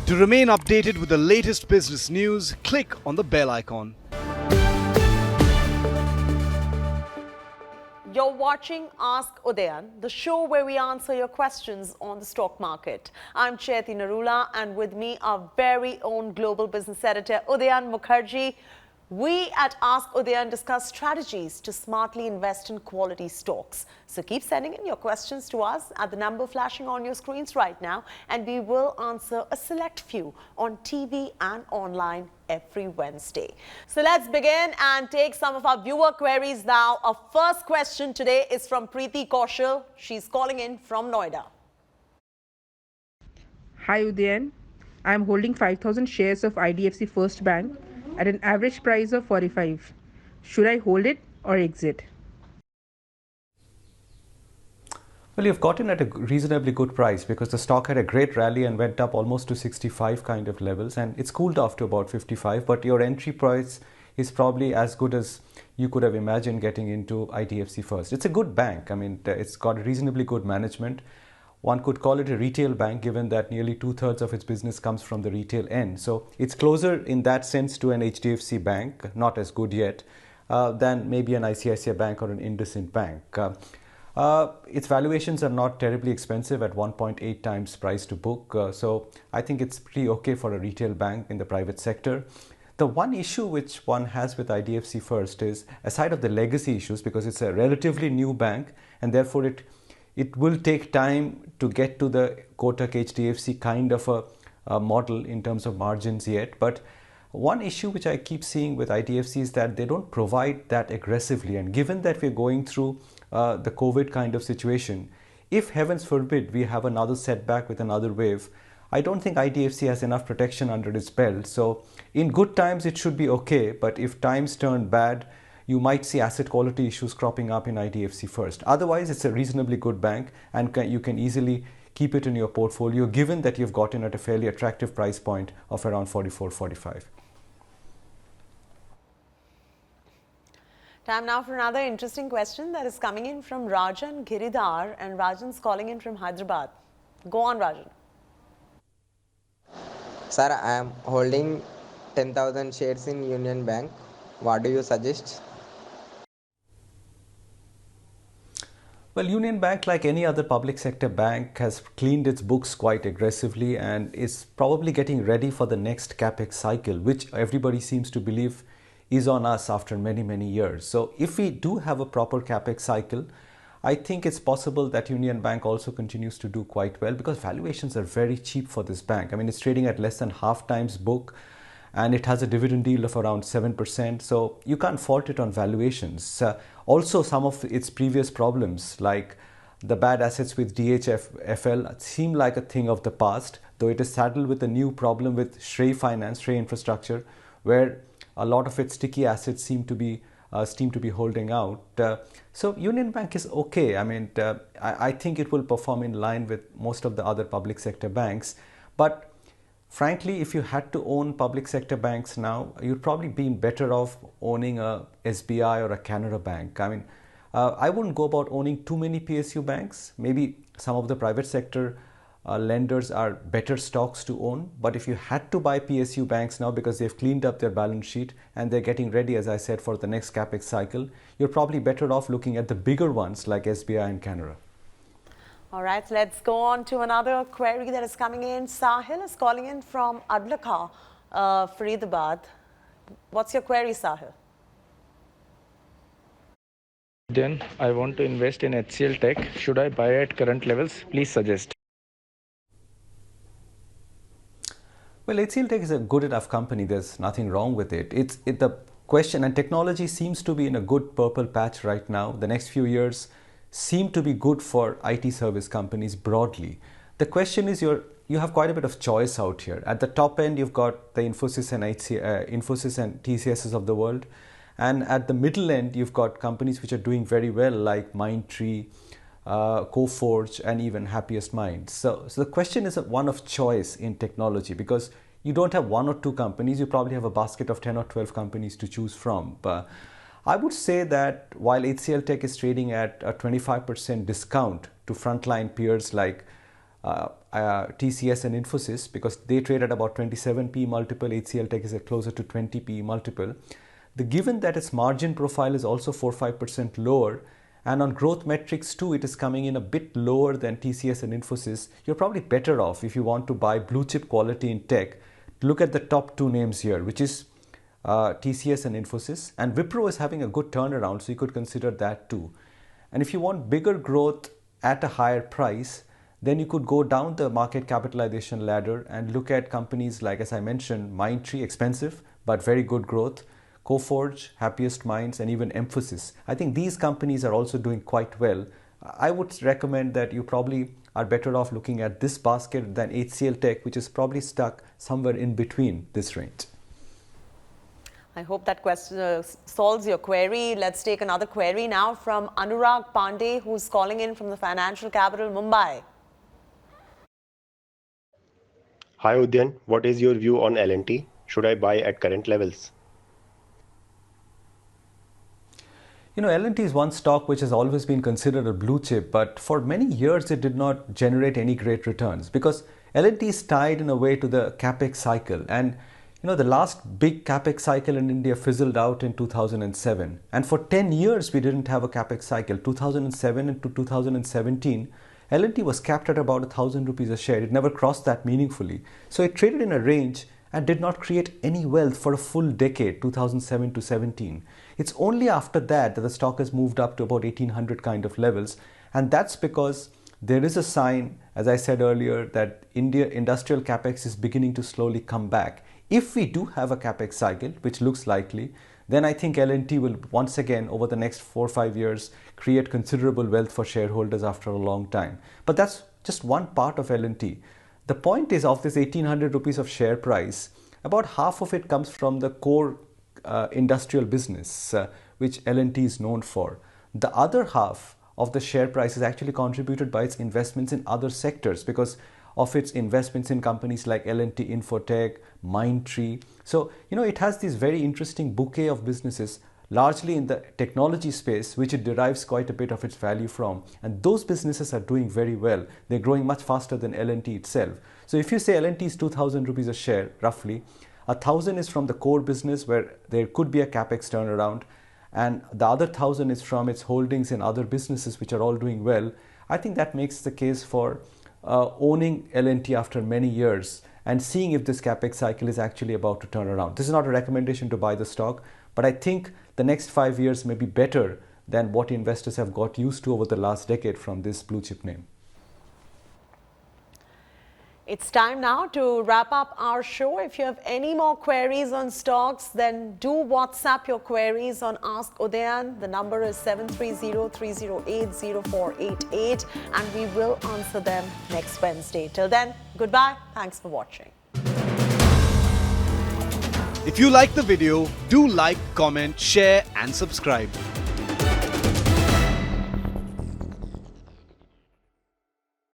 To remain updated with the latest business news, click on the bell icon. You're watching Ask Udayan, the show where we answer your questions on the stock market. I'm Chaiti Narula, and with me our very own global business editor Udayan Mukherjee. We at Ask Udayan discuss strategies to smartly invest in quality stocks. So keep sending in your questions to us at the number flashing on your screens right now, and we will answer a select few on TV and online every Wednesday. So let's begin and take some of our viewer queries now. Our first question today is from Preeti Kaushal. She's calling in from Noida. Hi Udayan, I am holding 5,000 shares of IDFC First Bank at an average price of 45. Should I hold it or exit? Well, you've gotten at a reasonably good price because the stock had a great rally and went up almost to 65 kind of levels, and it's cooled off to about 55, but your entry price is probably as good as you could have imagined getting into IDFC First. It's a good bank. I mean, it's got reasonably good management. One could call it a retail bank given that nearly 2/3 of its business comes from the retail end. So it's closer in that sense to an HDFC bank, not as good yet, than maybe an ICICI bank or an IndusInd bank. Its valuations are not terribly expensive at 1.8 times price to book. So I think it's pretty okay for a retail bank in the private sector. The one issue which one has with IDFC First is, aside of the legacy issues, because it's a relatively new bank and therefore it will take time to get to the Kotak HDFC kind of a model in terms of margins yet. But one issue which I keep seeing with IDFC is that they don't provide that aggressively. And given that we're going through the COVID kind of situation, if heavens forbid we have another setback with another wave, I don't think IDFC has enough protection under its belt. So in good times it should be okay, but if times turn bad, you might see asset quality issues cropping up in IDFC First. Otherwise, it's a reasonably good bank and you can easily keep it in your portfolio given that you've gotten at a fairly attractive price point of around 44, 45. Time now for another interesting question that is coming in from Rajan Giridhar, and Rajan's calling in from Hyderabad. Go on, Rajan. Sir, I am holding 10,000 shares in Union Bank. What do you suggest? Well, Union Bank, like any other public sector bank, has cleaned its books quite aggressively and is probably getting ready for the next capex cycle, which everybody seems to believe is on us after many, many years. So if we do have a proper capex cycle, I think it's possible that Union Bank also continues to do quite well because valuations are very cheap for this bank. I mean, it's trading at less than half times book and it has a dividend yield of around 7%. So you can't fault it on valuations. Also, some of its previous problems, like the bad assets with DHFL, seem like a thing of the past, though it is saddled with a new problem with Shrey Finance, Shrey Infrastructure, where a lot of its sticky assets seem to be holding out. So Union Bank is okay. I mean, I think it will perform in line with most of the other public sector banks. But frankly, if you had to own public sector banks now, you'd probably be better off owning a SBI or a Canara Bank. I mean, I wouldn't go about owning too many PSU banks. Maybe some of the private sector lenders are better stocks to own. But if you had to buy PSU banks now because they've cleaned up their balance sheet and they're getting ready, as I said, for the next capex cycle, you're probably better off looking at the bigger ones like SBI and Canara. All right, let's go on to another query that is coming in. Sahil is calling in from Adlakha, Faridabad. What's your query, Sahil? Then I want to invest in HCL Tech. Should I buy at current levels? Please suggest. Well, HCL Tech is a good enough company. There's nothing wrong with it. The question, and technology seems to be in a good purple patch right now. The next few years seem to be good for IT service companies broadly. The question is, you have quite a bit of choice out here. At the top end, you've got the Infosys and TCSs of the world. And at the middle end, you've got companies which are doing very well like Mindtree, Coforge, and even Happiest Minds. So the question is one of choice in technology because you don't have one or two companies. You probably have a basket of 10 or 12 companies to choose from. But I would say that while HCL Tech is trading at a 25% discount to frontline peers like TCS and Infosys, because they trade at about 27p multiple, HCL Tech is at closer to 20p multiple. Given that its margin profile is also 4-5% lower, and on growth metrics too, it is coming in a bit lower than TCS and Infosys, you're probably better off if you want to buy blue chip quality in tech. Look at the top two names here, which is TCS and Infosys, and Wipro is having a good turnaround, so you could consider that too. And if you want bigger growth at a higher price, then you could go down the market capitalization ladder and look at companies like, as I mentioned, Mindtree, expensive but very good growth, Coforge, Happiest Minds, and even Emphasis. I think these companies are also doing quite well. I would recommend that you probably are better off looking at this basket than HCL Tech, which is probably stuck somewhere in between this range. I hope that question solves your query. Let's take another query now from Anurag Pandey, who's calling in from the financial capital, Mumbai. Hi Udayan, what is your view on L&T? Should I buy at current levels? L&T is one stock which has always been considered a blue chip, but for many years it did not generate any great returns because L&T is tied in a way to the capex cycle. And the last big capex cycle in India fizzled out in 2007. And for 10 years we didn't have a capex cycle. 2007 and to 2017, L&T was capped at about 1,000 rupees a share. It never crossed that meaningfully. So it traded in a range and did not create any wealth for a full decade, 2007 to 17. It's only after that that the stock has moved up to about 1800 kind of levels. And that's because there is a sign, as I said earlier, that India industrial capex is beginning to slowly come back. If we do have a capex cycle, which looks likely, then I think L&T will once again over the next 4 or 5 years create considerable wealth for shareholders after a long time. But that's just one part of L&T. The point is, of this 1800 rupees of share price, about half of it comes from the core industrial business, which L&T is known for. The other half of the share price is actually contributed by its investments in other sectors because of its investments in companies like L&T Infotech, Mindtree. So, it has this very interesting bouquet of businesses, largely in the technology space, which it derives quite a bit of its value from. And those businesses are doing very well. They're growing much faster than L&T itself. So if you say L&T is 2,000 rupees a share, roughly, 1,000 is from the core business where there could be a capex turnaround, and the other 1,000 is from its holdings in other businesses which are all doing well. I think that makes the case for owning L&T after many years and seeing if this capex cycle is actually about to turn around. This is not a recommendation to buy the stock, but I think the next 5 years may be better than what investors have got used to over the last decade from this blue chip name. It's time now to wrap up our show. If you have any more queries on stocks, then do WhatsApp your queries on Ask Udayan. The number is 730-308-0488 and we will answer them next Wednesday. Till then, goodbye. Thanks for watching. If you like the video, do like, comment, share and subscribe.